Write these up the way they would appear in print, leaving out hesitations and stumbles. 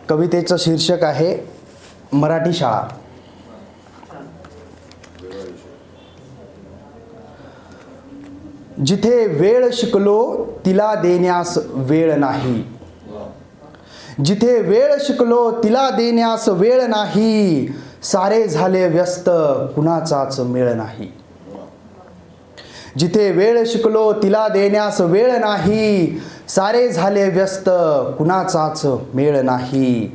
कवितेचं शीर्षक आहे मराठी शाळा. जिथे वेळ शिकलो तिला देण्यास वेळ नाही. जिथे वेळ शिकलो तिला देण्यास वेळ नाही. सारे झाले व्यस्त कुणाचाच मेळ नाही. जिथे वेळ शिकलो तिला देण्यास वेळ नाही. सारे झाले व्यस्त कुणाचाच मेळ नाही.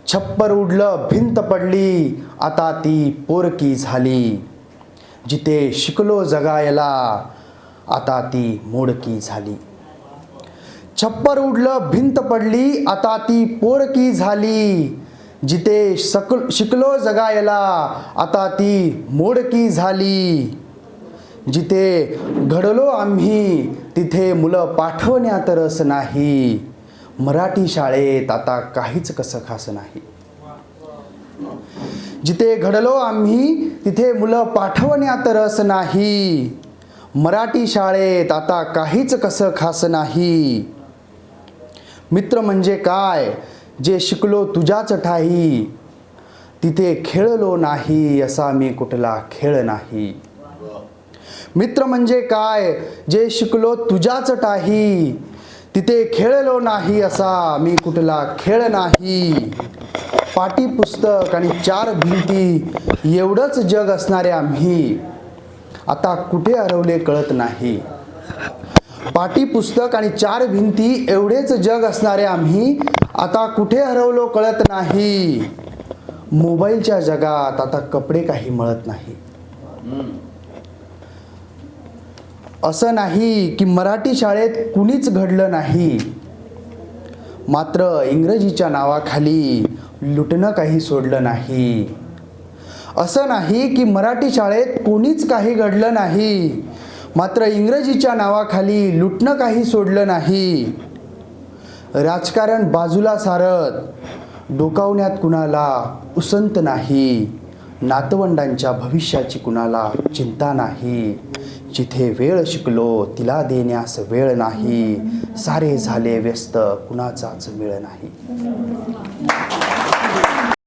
छप्पर उडलं भिंत पडली आता ती पोरकी झाली. जिथे शिकलो जगायला आता ती मोडकी झाली. छप्पर उडलं भिंत पडली आता ती पोरकी झाली. जिथे शिकलो जगायला आता ती मोडकी झाली. जिथे घडलो आम्ही तिथे मुलं पाठवण्यात रस नाही. मराठी शाळेत आता काहीच कसं खास नाही. जिथे घडलो आम्ही तिथे मुलं पाठवण्यात रस नाही. मराठी शाळेत आता काहीच कसं खास नाही. मित्र म्हणजे काय जे शिकलो तुझ्याच ठाई. तिथे खेळलो नाही असा मी कुठला खेळ नाही. मित्र म्हणजे काय जे शिकलो तुझ्याच ठाई. तिथे खेळलो नाही असा मी कुठला खेळ नाही. पाटी पुस्तक आणि 4 भिंती एवढंच जग असणारे आम्ही आता कुठे हरवले कळत नाही. पाटी पुस्तक आणि 4 भिंती एवढेच जग असणारे आम्ही आता कुठे हरवलो कळत नाही. मोबाईलच्या जगात आता कपडे काही मळत नाही. असं नाही की मराठी शाळेत कुणीच घडलं नाही. मात्र इंग्रजीच्या नावाखाली लुटणं काही सोडलं नाही. असं नाही की मराठी शाळेत कोणीच काही घडलं नाही. मात्र इंग्रजीच्या नावाखाली लुटणं काही सोडलं नाही. राजकारण बाजूला सारत डोकावण्यात कुणाला उसंत नाही. नातवंडांच्या भविष्याची कुणाला चिंता नाही. जिथे वेळ शिकलो तिला देण्यास वेळ नाही. सारे झाले व्यस्त कुणाचाच मेळ नाही.